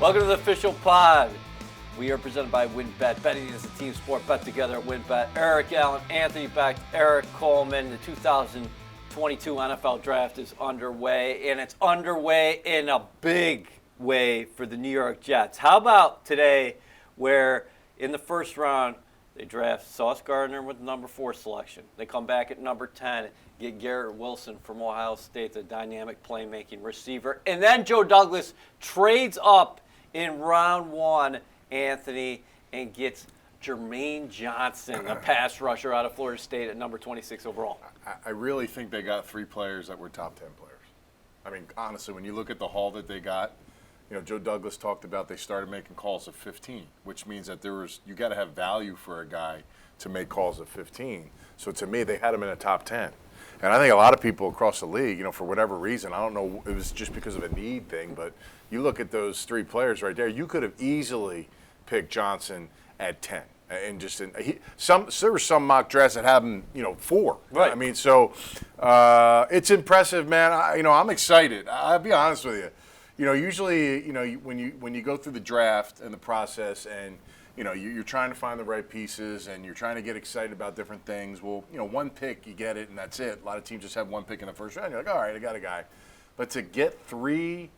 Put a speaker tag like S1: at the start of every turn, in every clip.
S1: Welcome to the official pod. We are presented by WynnBET. Betting is a team sport. Bet together at WynnBET. Eric Allen, Anthony Becht, Eric Coleman. The 2022 NFL Draft is underway, and it's underway in a big way for the New York Jets. How about today where in the first round they draft Sauce Gardner with the number 4 selection. They come back at number 10, get Garrett Wilson from Ohio State, the dynamic playmaking receiver. And then Joe Douglas trades up in round 1, Anthony, and gets Jermaine Johnson, a pass rusher out of Florida State at number 26 overall.
S2: I really think they got 3 players that were top 10 players. I mean, honestly, when you look at the haul that they got, you know, Joe Douglas talked about they started making calls at 15, which means that you got to have value for a guy to make calls at 15. So to me, they had him in a top 10. And I think a lot of people across the league, you know, for whatever reason, I don't know, it was just because of a need thing, but you look at those 3 players right there, you could have easily picked Johnson at 10. And just there were some mock drafts that had him, 4.
S1: Right.
S2: I mean, so it's impressive, man. I'm excited. I'll be honest with you. Usually, when you go through the draft and the process, and you're trying to find the right pieces, and you're trying to get excited about different things. Well, 1 pick, you get it, and that's it. A lot of teams just have 1 pick in the first round. You're like, all right, I got a guy. But to get 3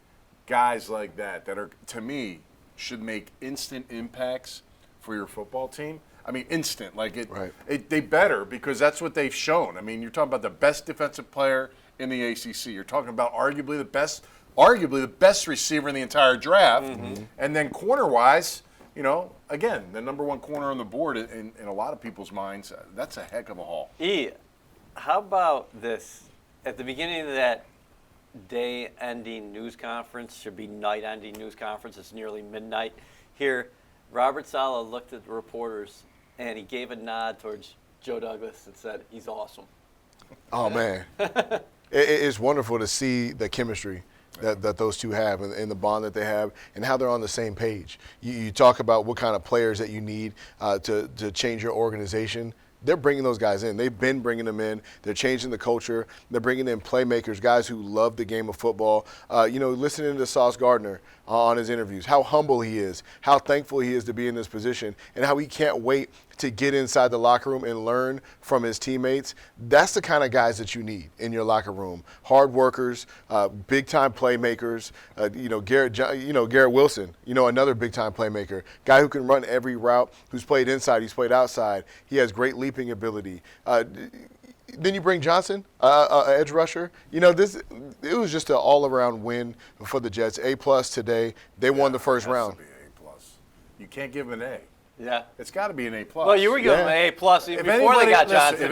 S2: guys like that are, to me, should make instant impacts for your football team. I mean, instant. They better, because that's what they've shown. I mean, you're talking about the best defensive player in the ACC. You're talking about arguably the best receiver in the entire draft. Mm-hmm. And then corner-wise, again, the number 1 corner on the board in a lot of people's minds, that's a heck of a haul.
S1: How about this? At the beginning of that day-ending news conference, should be night-ending news conference, it's nearly midnight here, Robert Saleh looked at the reporters and he gave a nod towards Joe Douglas and said, he's awesome.
S3: Oh, man. It's wonderful to see the chemistry that those two have, and the bond that they have, and how they're on the same page. You talk about what kind of players that you need to change your organization. They're bringing those guys in. They've been bringing them in. They're changing the culture. They're bringing in playmakers, guys who love the game of football. Listening to Sauce Gardner on his interviews, how humble he is, how thankful he is to be in this position, and how he can't wait to get inside the locker room and learn from his teammates. That's the kind of guys that you need in your locker room. Hard workers, big-time playmakers. Garrett Wilson, another big-time playmaker. Guy who can run every route, who's played inside, he's played outside. He has great leaping ability. Then you bring Johnson, edge rusher. It was just an all-around win for the Jets. A+ today. They won the first round.
S2: It has to be A+. You can't give them an A.
S1: Yeah.
S2: It's got to be an A+.
S1: Well, you were giving them an A+ even before they got Johnson.
S2: If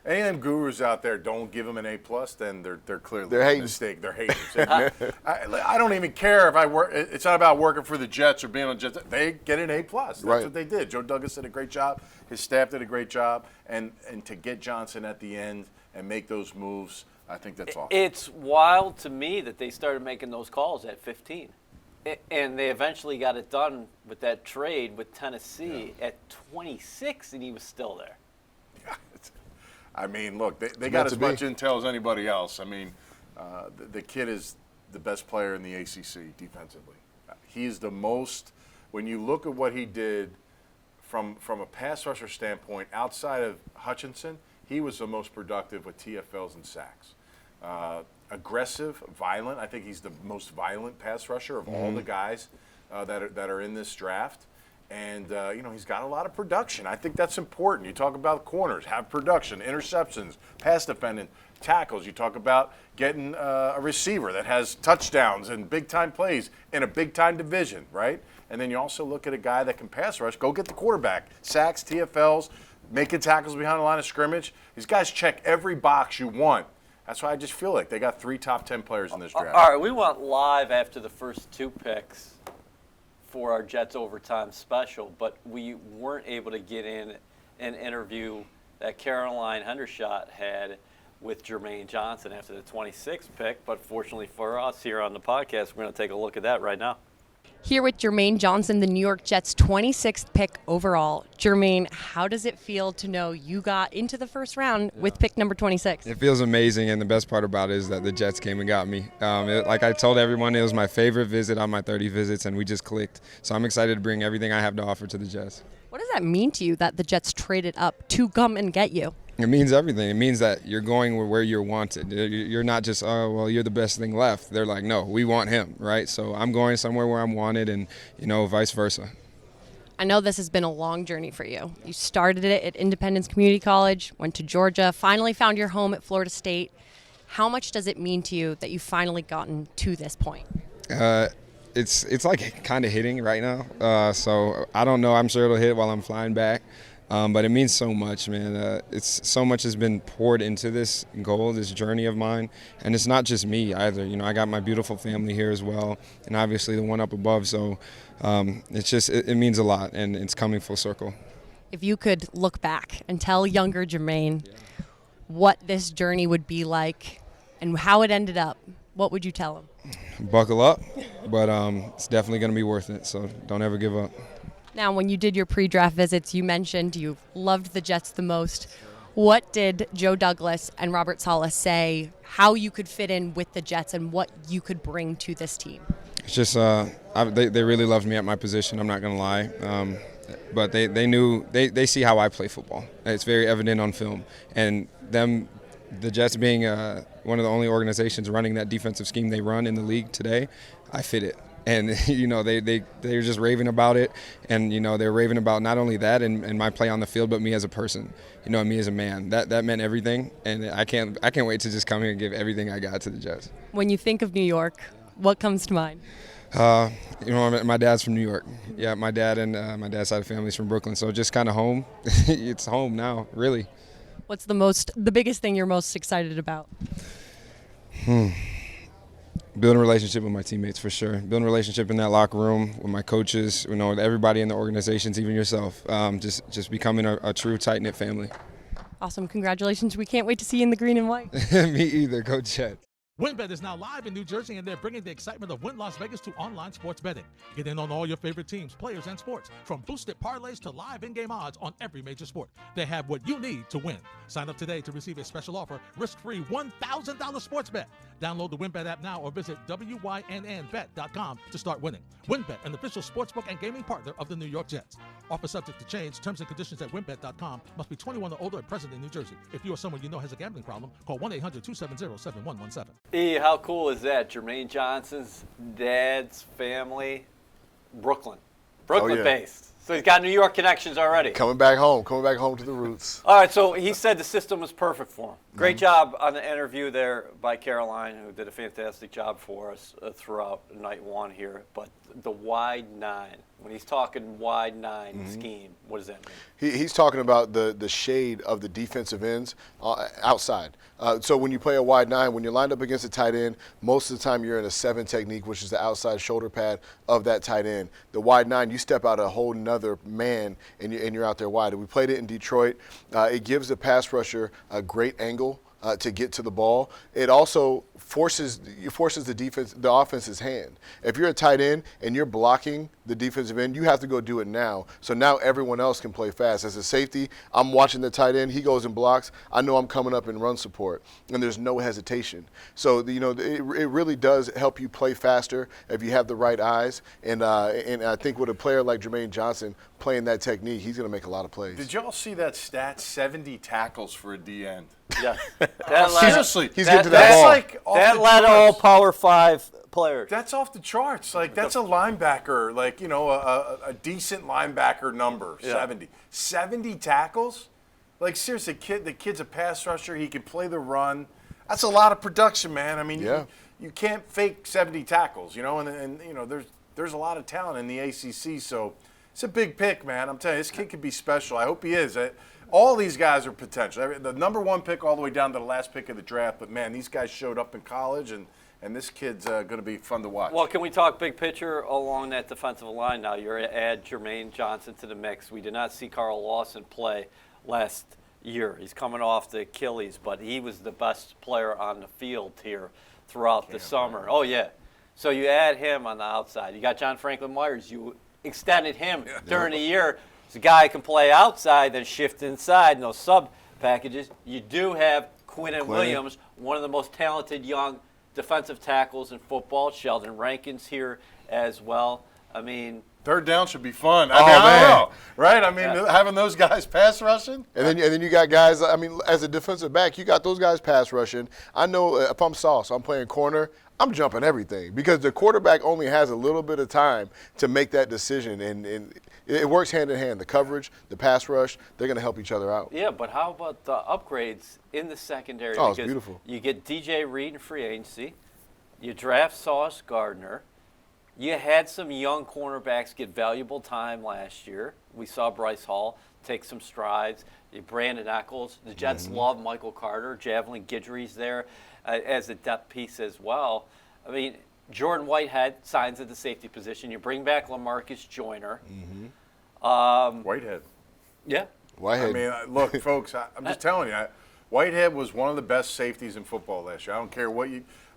S2: any of them gurus out there don't give them an A+, then they're clearly a mistake. They're haters. I don't even care if I work. It's not about working for the Jets or being on Jets. They get an A+. That's what they did. Joe Douglas did a great job. His staff did a great job. And to get Johnson at the end and make those moves, I think that's awesome.
S1: It's wild to me that they started making those calls at 15. And they eventually got it done with that trade with Tennessee at 26, and he was still there.
S2: Yeah. I mean, look, they got as much intel as anybody else. I mean, the kid is the best player in the ACC defensively. He's the most, when you look at what he did from a pass rusher standpoint, outside of Hutchinson, he was the most productive with TFLs and sacks. Aggressive, violent. I think he's the most violent pass rusher of all the guys that are in this draft. And, he's got a lot of production. I think that's important. You talk about corners, have production, interceptions, pass defending, tackles. You talk about getting a receiver that has touchdowns and big-time plays in a big-time division, right? And then you also look at a guy that can pass rush, go get the quarterback, sacks, TFLs, making tackles behind the line of scrimmage. These guys check every box you want. That's why I just feel like they got 3 top 10 players in this draft.
S1: All right, we went live after the first 2 picks for our Jets Overtime special, but we weren't able to get in an interview that Caroline Hendershot had with Jermaine Johnson after the 26th pick. But fortunately for us here on the podcast, we're going to take a look at that right now.
S4: Here with Jermaine Johnson, the New York Jets' 26th pick overall. Jermaine, how does it feel to know you got into the first round with pick number 26?
S5: It feels amazing, and the best part about it is that the Jets came and got me. Like I told everyone, it was my favorite visit on my 30 visits, and we just clicked. So I'm excited to bring everything I have to offer to the Jets.
S4: What does that mean to you that the Jets traded up to come and get you?
S5: It means everything. It means that you're going where you're wanted. You're not just, oh, well, you're the best thing left. They're like, no, we want him, right? So I'm going somewhere where I'm wanted and, vice versa.
S4: I know this has been a long journey for you. You started it at Independence Community College, went to Georgia, finally found your home at Florida State. How much does it mean to you that you've finally gotten to this point?
S5: It's like kind of hitting right now. So I don't know. I'm sure it'll hit while I'm flying back. But it means so much, man. It's so much has been poured into this goal, this journey of mine, and it's not just me either. I got my beautiful family here as well, and obviously the one up above. So it means a lot, and it's coming full circle.
S4: If you could look back and tell younger Jermaine what this journey would be like and how it ended up, what would you tell him?
S5: Buckle up, but it's definitely going to be worth it. So don't ever give up.
S4: Now, when you did your pre-draft visits, you mentioned you loved the Jets the most. What did Joe Douglas and Robert Saleh say how you could fit in with the Jets and what you could bring to this team?
S5: It's just they really loved me at my position. I'm not going to lie. But they knew they see how I play football. It's very evident on film. And the Jets being one of the only organizations running that defensive scheme they run in the league today, I fit it. And, they're just raving about it. And, they're raving about not only that and my play on the field, but me as a person, and me as a man. That meant everything. And I can't wait to just come here and give everything I got to the Jets.
S4: When you think of New York, what comes to mind?
S5: My dad's from New York. Yeah, my dad and my dad's side of the family is from Brooklyn. So just kind of home. It's home now, really.
S4: What's the biggest thing you're most excited about?
S5: Building a relationship with my teammates, for sure. Building a relationship in that locker room with my coaches, with everybody in the organizations, even yourself. Just becoming a true tight-knit family.
S4: Awesome. Congratulations. We can't wait to see you in the green and white.
S5: Me either. Go Jets.
S6: WynnBET is now live in New Jersey, and they're bringing the excitement of Wynn Las Vegas to online sports betting. Get in on all your favorite teams, players, and sports, from boosted parlays to live in-game odds on every major sport. They have what you need to win. Sign up today to receive a special offer, risk-free $1,000 sports bet. Download the WynnBET app now or visit WYNNBet.com to start winning. WynnBET, an official sportsbook and gaming partner of the New York Jets. Offer subject to change. Terms and conditions at WynnBET.com. Must be 21 or older and present in New Jersey. If you or someone you know has a gambling problem, call 1-800-270-7117.
S1: E, how cool is that? Jermaine Johnson's dad's family, Brooklyn
S3: yeah.
S1: based. So he's got New York connections already.
S3: Coming back home to the roots.
S1: All right, so he said the system was perfect for him. Great job on the interview there by Caroline, who did a fantastic job for us throughout night one here. But the wide nine, when he's talking wide nine scheme, what does that mean?
S3: He's talking about the shade of the defensive ends outside. So when you play a wide nine, when you're lined up against a tight end, most of the time you're in a 7 technique, which is the outside shoulder pad of that tight end. The wide nine, you step out a whole nother man and you're out there wide. We played it in Detroit. It gives the pass rusher a great angle to get to the ball. It also forces the offense's hand. If you're a tight end and you're blocking the defensive end, you have to go do it now. So now everyone else can play fast. As a safety, I'm watching the tight end. He goes and blocks. I know I'm coming up in run support, and there's no hesitation. So it really does help you play faster if you have the right eyes. And I think with a player like Jermaine Johnson playing that technique, he's going to make a lot of plays.
S2: Did y'all see that stat? 70 tackles for a D end.
S1: Yeah.
S2: Seriously.
S3: He's getting to that ball.
S2: Like
S1: that led all Power 5 players.
S2: That's off the charts. Like, that's a linebacker, a decent linebacker number,
S1: Yeah.
S2: 70. 70 tackles? Like, seriously, the kid's a pass rusher. He can play the run. That's a lot of production, man. I mean,
S3: Yeah.
S2: you can't fake 70 tackles, and there's a lot of talent in the ACC, so it's a big pick, man. I'm telling you, this kid could be special. I hope he is. All these guys are potential. The number one pick all the way down to the last pick of the draft, but, man, these guys showed up in college, and this kid's going to be fun to watch.
S1: Well, can we talk big picture along that defensive line now? You're going to add Jermaine Johnson to the mix. We did not see Carl Lawson play last year. He's coming off the Achilles, but he was the best player on the field here throughout the summer. Oh, yeah. So you add him on the outside. You got John Franklin Myers. You extended him during the year. So a guy can play outside, then shift inside in those sub packages. You do have Quinnen Williams, one of the most talented young defensive tackles in football. Sheldon Rankins here as well. I mean,
S2: third down should be fun.
S3: Oh,
S2: I
S3: man.
S2: don't know, right? I mean, having those guys pass rushing.
S3: And then you got guys, I mean, as a defensive back, you got those guys pass rushing. I know if I'm Sauce, I'm playing corner, I'm jumping everything because the quarterback only has a little bit of time to make that decision. And it works hand in hand. The coverage, the pass rush, they're going to help each other out.
S1: yeah, but how about the upgrades in the secondary?
S3: Oh, it's
S1: Because
S3: beautiful.
S1: You get DJ Reed in free agency. You draft Sauce Gardner. You had some young cornerbacks get valuable time last year. We saw Bryce Hall take some strides. Brandon Eccles. The Jets love Michael Carter. Javelin Guidry's there as a depth piece as well. I mean, Jordan Whitehead signs at the safety position. You bring back LaMarcus Joyner.
S2: Whitehead.
S1: Yeah.
S3: Whitehead.
S2: I mean, look, folks, I'm just telling you, Whitehead was one of the best safeties in football last year. I don't care what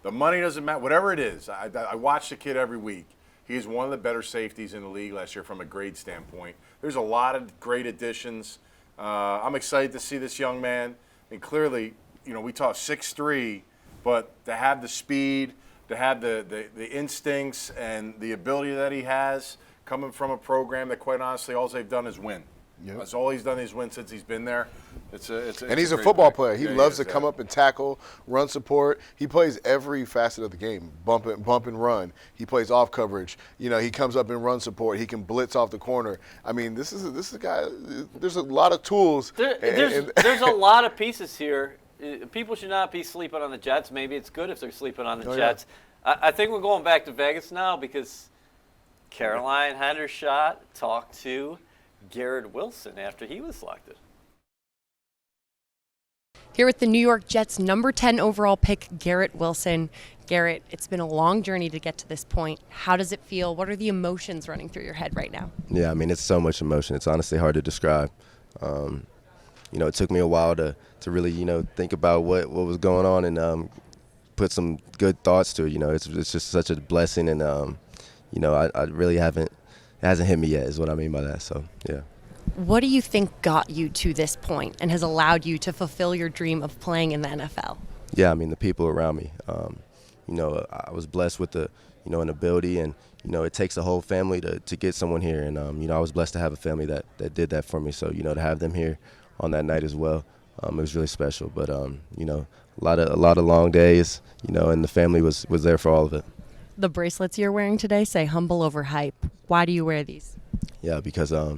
S2: the money doesn't matter, whatever it is. I watch the kid every week. He's one of the better safeties in the league last year from a grade standpoint. There's a lot of great additions. I'm excited to see this young man. And clearly, we talk 6'3", but to have the speed, to have the instincts and the ability that he has coming from a program that, quite honestly, all they've done is win.
S3: Yep.
S2: That's all he's done is win since he's been there.
S3: And he's a
S2: great
S3: football
S2: pick.
S3: player. He
S2: Yeah,
S3: loves to
S2: is,
S3: come up and tackle, run support. He plays every facet of the game, bump and run. He plays off coverage. He comes up and run support. He can blitz off the corner. I mean, this is a guy. There's a lot of tools.
S1: There's a lot of pieces here. People should not be sleeping on the Jets. Maybe it's good if they're sleeping on the Jets. I think we're going back to Vegas now because Caroline Hendershot talked to Garrett Wilson after he was selected.
S4: Here with the New York Jets number 10 overall pick, Garrett Wilson. Garrett, it's been a long journey to get to this point. How does it feel? What are the emotions running through your head right now?
S7: Yeah, I mean, it's so much emotion. It's honestly hard to describe. It took me a while to really, think about what was going on and put some good thoughts to it. It's just such a blessing, and I really haven't. It hasn't hit me yet, is what I mean by that. So, yeah.
S4: What do you think got you to this point and has allowed you to fulfill your dream of playing in the NFL?
S7: Yeah, I mean, the people around me. I was blessed with an ability, and it takes a whole family to get someone here, and I was blessed to have a family that did that for me. So to have them here on that night as well, it was really special. But a lot of long days, and the family was there for all of it.
S4: The bracelets you're wearing today say "humble over hype." Why do you wear these?
S7: Yeah, because I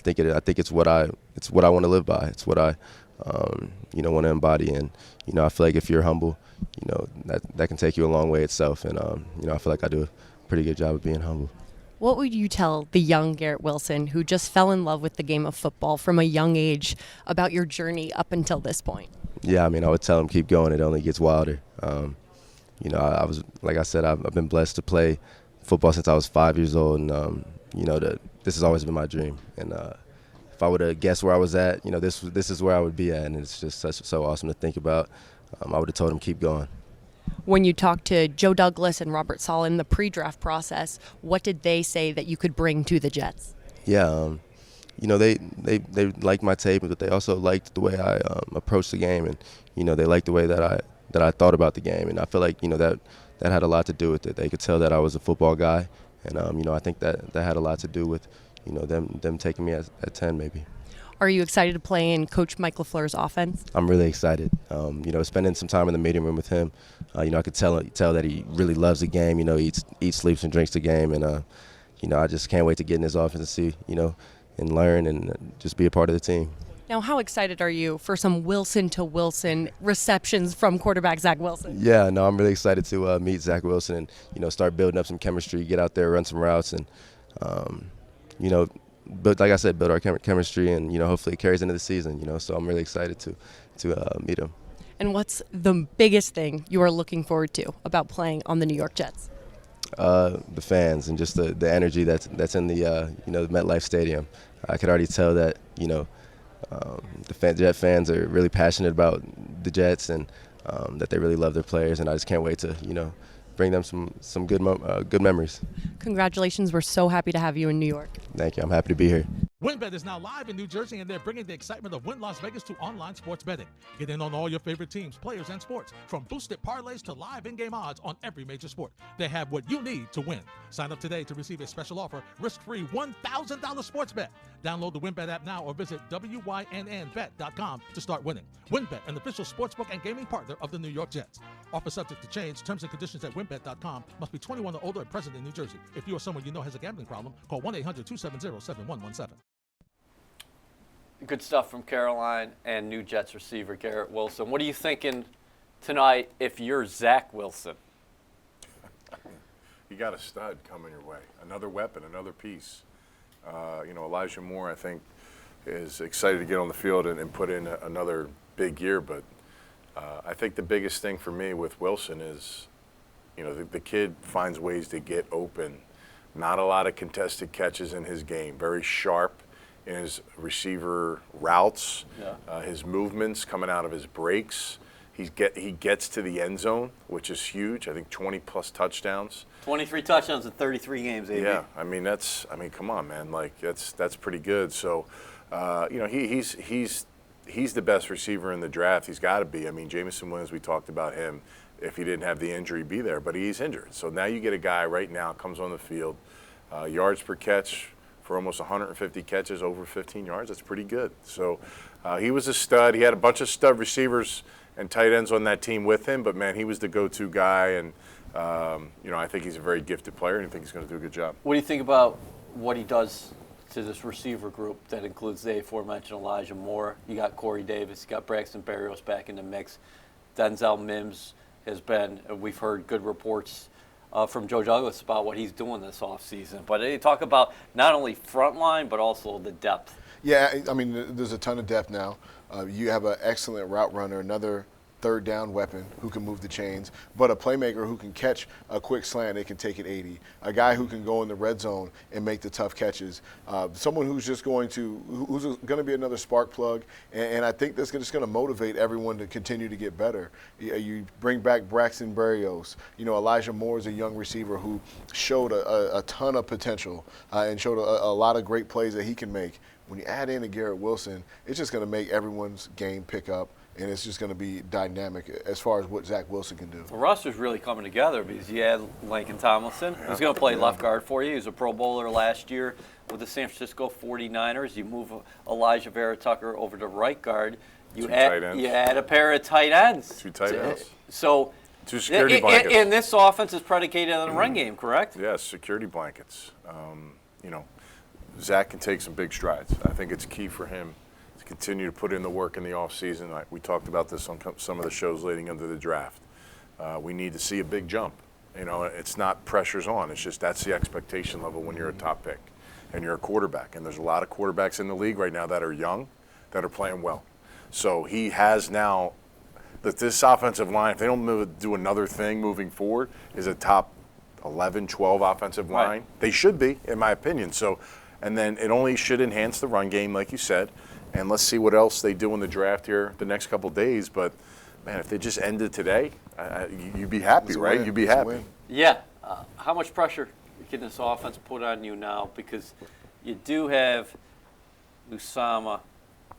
S7: think it's what I want to live by. It's what I want to embody, and I feel like if you're humble, that can take you a long way itself, and I feel like I do a pretty good job of being humble.
S4: What would you tell the young Garrett Wilson who just fell in love with the game of football from a young age about your journey up until this point?
S7: Yeah, I mean, I would tell him keep going. It only gets wilder. I was, like I said, I've been blessed to play football since I was 5 years old, and this has always been my dream. And if I would have guessed where I was at, this is where I would be at, and it's just so awesome to think about. I would have told him keep going.
S4: When you talked to Joe Douglas and Robert Saleh in the pre-draft process, what did they say that you could bring to the Jets?
S7: Yeah, they liked my tape, but they also liked the way I approached the game, and they liked the way that I thought about the game, and I feel like that had a lot to do with it. They could tell that I was a football guy, and I think that had a lot to do with them taking me at 10 maybe.
S4: Are you excited to play in Coach Mike LaFleur's offense?
S7: I'm really excited. Spending some time in the meeting room with him, I could tell that he really loves the game. Eats, sleeps, and drinks the game, and I just can't wait to get in his office and see, and learn and just be a part of the team.
S4: Now, how excited are you for some Wilson to Wilson receptions from quarterback Zach Wilson?
S7: Yeah, no, I'm really excited to meet Zach Wilson and start building up some chemistry, get out there, run some routes, and but like I said, build our chemistry, and hopefully it carries into the season. So I'm really excited to meet him.
S4: And what's the biggest thing you are looking forward to about playing on the New York Jets?
S7: The fans and just the energy that's in the MetLife Stadium. I could already tell that the Jet fans are really passionate about the Jets, and that they really love their players, and I just can't wait to bring them some good memories.
S4: Congratulations. We're so happy to have you in New York.
S7: Thank you. I'm happy to be here.
S6: WynnBET is now live in New Jersey, and they're bringing the excitement of Wynn Las Vegas to online sports betting. Get in on all your favorite teams, players, and sports, from boosted parlays to live in-game odds on every major sport. They have what you need to win. Sign up today to receive a special offer, risk-free $1,000 sports bet. Download the WynnBET app now or visit wynnbet.com to start winning. WynnBET, an official sportsbook and gaming partner of the New York Jets. Offer subject to change. Terms and conditions at wynnbet.com. Must be 21 or older and present in New Jersey. If you or someone you know has a gambling problem, call 1-800-270-7117.
S1: Good stuff from Caroline and new Jets receiver Garrett Wilson. What are you thinking tonight if you're Zach Wilson?
S2: You got a stud coming your way. Another weapon, another piece. Elijah Moore, I think, is excited to get on the field and put in another big year. But I think the biggest thing for me with Wilson is, the kid finds ways to get open. Not a lot of contested catches in his game. Very sharp in his receiver routes, his movements coming out of his breaks. He gets to the end zone, which is huge. I think 20-plus touchdowns.
S1: 23 touchdowns in 33 games, AB.
S2: Yeah, come on, man. Like that's pretty good. So, he's the best receiver in the draft. He's got to be. I mean, Jameson Williams, we talked about him. If he didn't have the injury, be there, but he's injured. So now you get a guy right now comes on the field, yards per catch for almost 150 catches, over 15 yards. That's pretty good. So he was a stud. He had a bunch of stud receivers and tight ends on that team with him, but man, he was the go-to guy. And I think he's a very gifted player, and I think he's going to do a good job.
S1: What do you think about what he does to this receiver group that includes the aforementioned Elijah Moore? You got Corey Davis, you got Braxton Berrios back in the mix. Denzel Mims has been, we've heard good reports from Joe Douglas about what he's doing this offseason. But they talk about not only front line, but also the depth.
S3: Yeah, I mean, there's a ton of depth now. You have an excellent route runner, another third down weapon who can move the chains, but a playmaker who can catch a quick slant, they can take it 80. A guy who can go in the red zone and make the tough catches. Someone who's going to be another spark plug, and I think that's just going to motivate everyone to continue to get better. You bring back Braxton Berrios. Elijah Moore is a young receiver who showed a ton of potential and showed a lot of great plays that he can make. When you add in a Garrett Wilson, it's just going to make everyone's game pick up. And it's just going to be dynamic as far as what Zach Wilson can do.
S1: The roster's really coming together because you had Lincoln Tomlinson, who's going to play left guard for you. He was a Pro Bowler last year with the San Francisco 49ers. You move Elijah Vera Tucker over to right guard. You add a pair of tight ends.
S2: Two tight ends.
S1: So
S2: two security blankets.
S1: And this offense is predicated on the run game, correct?
S2: Yes, security blankets. Zach can take some big strides. I think it's key for him to continue to put in the work in the offseason. We talked about this on some of the shows leading into the draft. We need to see a big jump. It's not pressure's on. It's just that's the expectation level when you're a top pick and you're a quarterback. And there's a lot of quarterbacks in the league right now that are young, that are playing well. So he has now that this offensive line, if they don't do another thing moving forward, is a top 11, 12 offensive line.
S1: Right.
S2: They should be, in my opinion. So, and then it only should enhance the run game, like you said. And let's see what else they do in the draft here the next couple of days. But, man, if they just ended today, you'd be happy, right? You'd be happy.
S1: Yeah. How much pressure can this offense put on you now? Because you do have Usama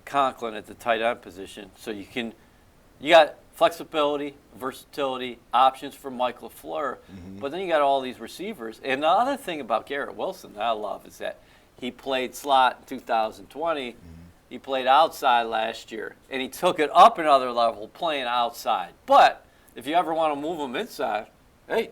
S1: Conklin at the tight end position. So you got flexibility, versatility, options for Mike LaFleur. Mm-hmm. But then you got all these receivers. And the other thing about Garrett Wilson that I love is that he played slot in 2020. Mm-hmm. He played outside last year, and he took it up another level playing outside. But if you ever want to move him inside, hey,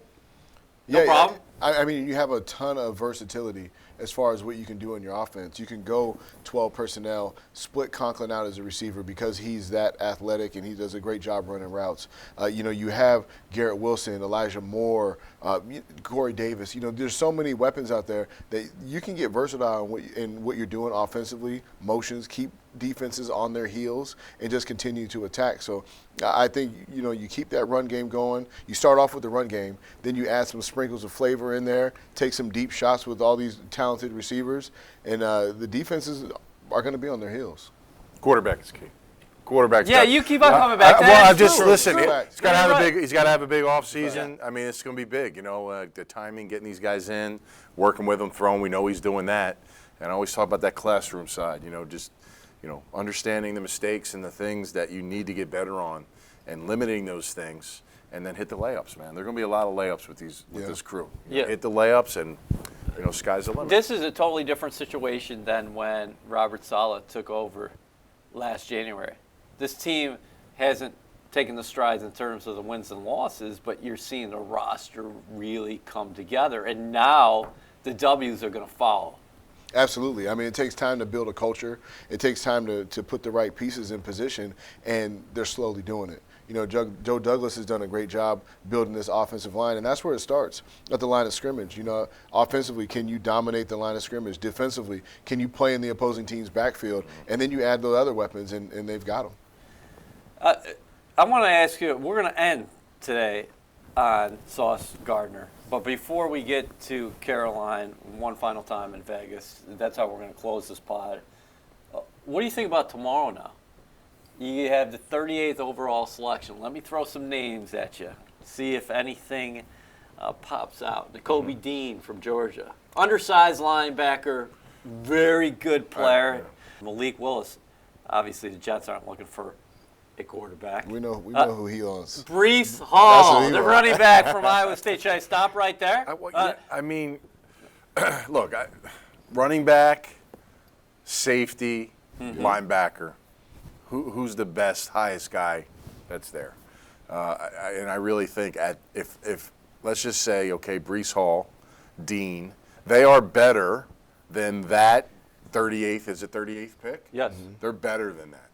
S1: no problem.
S3: I mean, you have a ton of versatility as far as what you can do in your offense. You can go 12 personnel, split Conklin out as a receiver because he's that athletic and he does a great job running routes. You have Garrett Wilson, Elijah Moore, Corey Davis. There's so many weapons out there that you can get versatile in what you're doing offensively, motions, keep defenses on their heels, and just continue to attack. So I think, you keep that run game going. You start off with the run game, then you add some sprinkles of flavor in there, take some deep shots with all these talented receivers, and the defenses are going to be on their heels.
S2: Quarterback is key. Quarterback's
S1: Yeah,
S2: got-
S1: you keep on coming back.
S2: Well,
S1: That's
S2: I just
S1: true.
S2: listen.
S1: True.
S2: He's got to have
S1: You're
S2: a
S1: right.
S2: big. He's got to have a big off season. I mean, it's going to be big. You know, the timing, getting these guys in, working with them, throwing. We know he's doing that. And I always talk about that classroom side. You know, just understanding the mistakes and the things that you need to get better on, and limiting those things, and then hit the layups, man. There are going to be a lot of layups with this crew. You know, hit the layups, and sky's the limit.
S1: This is a totally different situation than when Robert Saleh took over last January. This team hasn't taken the strides in terms of the wins and losses, but you're seeing the roster really come together, and now the W's are going to follow.
S3: Absolutely. I mean, it takes time to build a culture. It takes time to put the right pieces in position, and they're slowly doing it. You know, Joe Douglas has done a great job building this offensive line, and that's where it starts, at the line of scrimmage. You know, offensively, can you dominate the line of scrimmage? Defensively, can you play in the opposing team's backfield? And then you add the other weapons, and they've got them.
S1: I want to ask you, we're going to end today on Sauce Gardner. But before we get to Caroline one final time in Vegas, that's how we're going to close this pod. What do you think about tomorrow now? You have the 38th overall selection. Let me throw some names at you. See if anything pops out. Nakobe Dean from Georgia. Undersized linebacker, very good player. Malik Willis. Obviously, the Jets aren't looking for a quarterback.
S3: We know who he wants.
S1: Brees Hall,
S3: he
S1: the
S3: wants.
S1: running back from Iowa State. Should I stop right there?
S2: I mean, look, running back, safety, linebacker. Who's the best, highest guy that's there? And I really think if let's just say, okay, Brees Hall, Dean, they are better than that 38th. Is it 38th pick?
S1: Yes.
S2: They're better than that.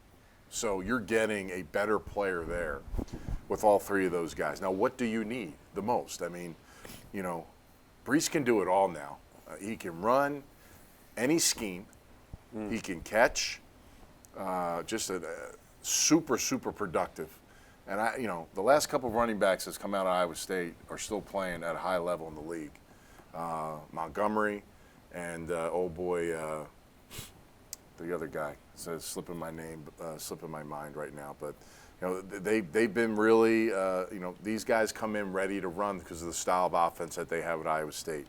S2: So you're getting a better player there with all three of those guys. Now, what do you need the most? I mean, Brees can do it all now. He can run any scheme. He can catch. Just a super, super productive. And the last couple of running backs that's come out of Iowa State are still playing at a high level in the league. Montgomery and the other guy. So it's slipping my mind right now. But they've been really these guys come in ready to run because of the style of offense that they have at Iowa State.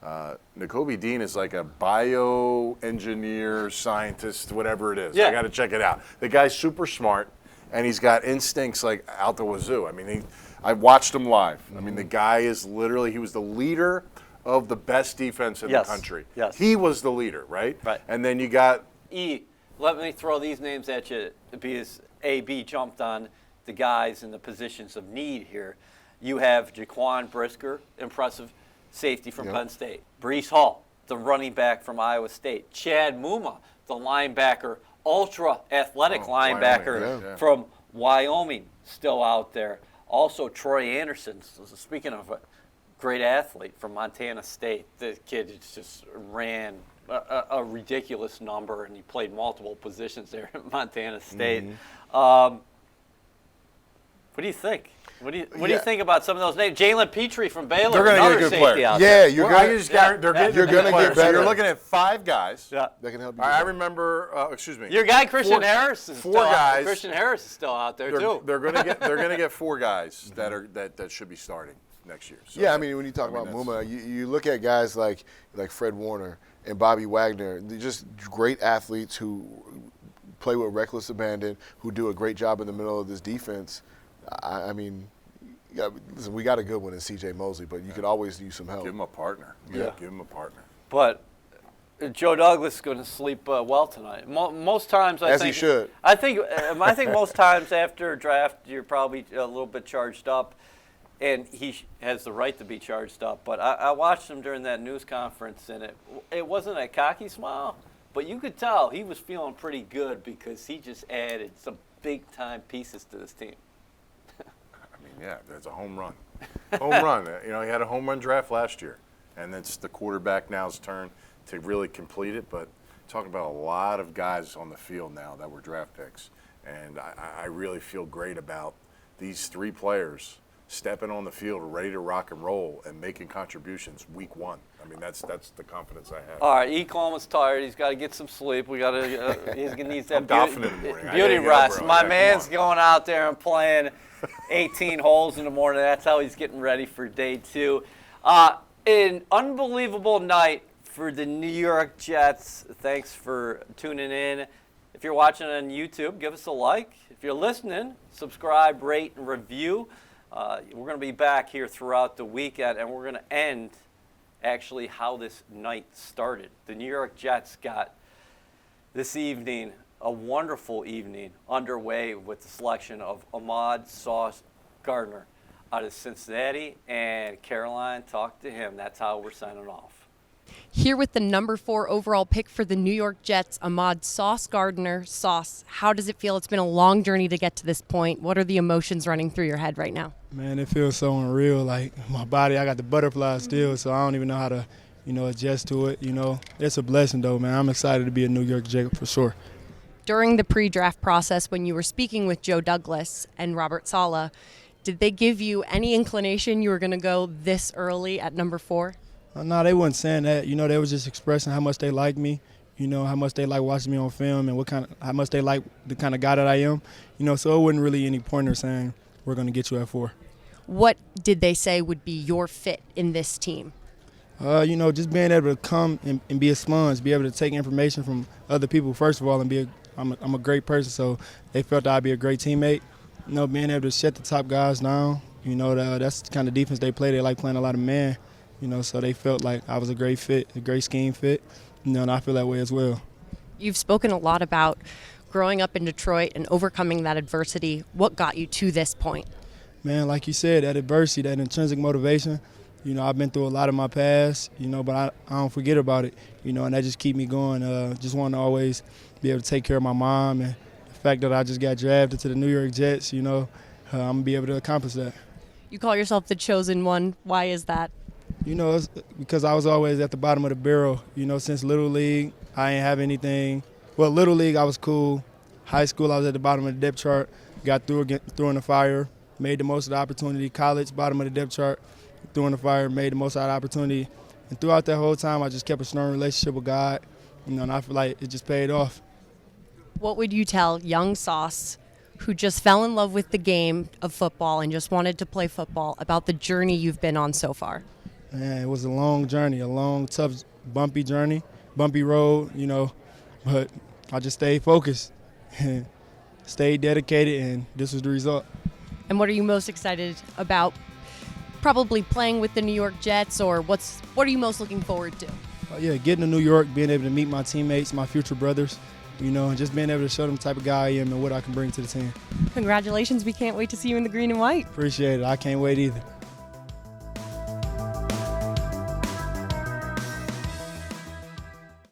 S2: Nakobe Dean is like a bioengineer, scientist, whatever it is.
S1: Yeah.
S2: I got to check it out. The guy's super smart, and he's got instincts like out the wazoo. I mean, I watched him live. I mean, the guy is literally, he was the leader of the best defense in the country.
S1: Yes.
S2: He was the leader, right?
S1: Right.
S2: And then you got
S1: Let me throw these names at you because AB jumped on the guys in the positions of need here. You have Jaquan Brisker, impressive safety from Penn State. Brees Hall, the running back from Iowa State. Chad Muma, the linebacker, ultra-athletic linebacker from Wyoming, still out there. Also, Troy Anderson, speaking of a great athlete from Montana State. The kid just ran a ridiculous number, and he played multiple positions there at Montana State. What do you think? What do you think about some of those names? Jalen Petrie from Baylor,
S2: They're gonna get
S1: another
S2: a good
S1: safety
S2: player.
S1: out
S3: Yeah,
S1: there.
S3: you're
S2: Well, I
S3: gonna.
S2: just got- they're getting
S3: You're
S2: good
S3: gonna get
S2: players. So
S3: better.
S2: you're looking at 5 guys.
S1: Yeah.
S3: That can help you.
S2: I remember. Excuse me.
S1: Your guy Christian
S2: 4
S1: Harris is
S2: 4
S1: still out.
S2: guys.
S1: Christian Harris is still out there too.
S2: They're gonna get 4 guys that should be starting next year. So,
S3: Yeah, I mean, when you talk about Muma, you look at guys like Fred Warner and Bobby Wagner. They're just great athletes who play with reckless abandon, who do a great job in the middle of this defense. I mean, listen, we got a good one in C.J. Mosley, but you could always use some help.
S2: give him a partner.
S3: Yeah.
S2: Give him a partner.
S1: But Joe Douglas is going to sleep well tonight. Most times,
S3: As he should.
S1: I think most times after a draft, you're probably a little bit charged up, and he has the right to be charged up. But I watched him during that news conference, and it wasn't a cocky smile, but you could tell he was feeling pretty good because he just added some big-time pieces to this team.
S2: Yeah, that's a home run. Home run. He had a home run draft last year, and it's the quarterback now's turn to really complete it. But talking about a lot of guys on the field now that were draft picks, and I really feel great about these 3 players stepping on the field ready to rock and roll and making contributions week one. I mean, that's the confidence I have.
S1: All right, E. Coleman's tired. He's got to get some sleep. We got to. He's gonna need that
S2: I'm golfing in the morning.
S1: beauty
S2: Yeah,
S1: rest.
S2: bro.
S1: My
S2: Yeah, come
S1: man's
S2: on.
S1: going out there and playing 18 holes in the morning. That's how he's getting ready for day 2. An unbelievable night for the New York Jets. Thanks for tuning in. If you're watching on YouTube, give us a like. If you're listening, subscribe, rate, and review. We're going to be back here throughout the weekend, and we're going to end actually how this night started. The New York Jets got this evening, a wonderful evening, underway with the selection of Ahmad Sauce Gardner out of Cincinnati, and Caroline talked to him. That's how we're signing off.
S4: Here with the number 4 overall pick for the New York Jets, Ahmad Sauce Gardner. Sauce, how does it feel? It's been a long journey to get to this point. What are the emotions running through your head right now?
S8: Man, it feels so unreal. Like my body, I got the butterflies still, so I don't even know how to, adjust to it. It's a blessing though, man. I'm excited to be a New York Jet for sure.
S4: During the pre-draft process, when you were speaking with Joe Douglas and Robert Saleh, did they give you any inclination you were going to go this early at number 4?
S8: No, they wasn't saying that. They was just expressing how much they like me. How much they like watching me on film and how much they like the kind of guy that I am. So it wasn't really any pointer saying we're going to get you at 4.
S4: What did they say would be your fit in this team?
S8: Just being able to come and be a sponge, be able to take information from other people first of all, and I'm a great person, so they felt that I'd be a great teammate. Being able to shut the top guys down. That's the kind of defense they play. They like playing a lot of man. So they felt like I was a great fit, a great scheme fit. And I feel that way as well.
S4: You've spoken a lot about growing up in Detroit and overcoming that adversity. What got you to this point?
S8: Man, like you said, that adversity, that intrinsic motivation, I've been through a lot in my past, but I don't forget about it, and that just keep me going. Just want to always be able to take care of my mom, and the fact that I just got drafted to the New York Jets, I'm going to be able to accomplish that.
S4: You call yourself the chosen one. Why is that?
S8: It's because I was always at the bottom of the barrel. Since Little League, I ain't have anything. Well, Little League, I was cool. High school, I was at the bottom of the depth chart. Got through in the fire, made the most of the opportunity. College, bottom of the depth chart, threw in the fire, made the most out of the opportunity. And throughout that whole time, I just kept a strong relationship with God. And I feel like it just paid off.
S4: What would you tell young Sauce, who just fell in love with the game of football and just wanted to play football, about the journey you've been on so far?
S8: Man, it was a long journey, a long, tough, bumpy journey, bumpy road, but I just stayed focused and stayed dedicated, and this was the result.
S4: And what are you most excited about? Probably playing with the New York Jets, or what are you most looking forward to?
S8: Getting to New York, being able to meet my teammates, my future brothers, and just being able to show them the type of guy I am and what I can bring to the team.
S4: Congratulations. We can't wait to see you in the green and white.
S8: Appreciate it. I can't wait either.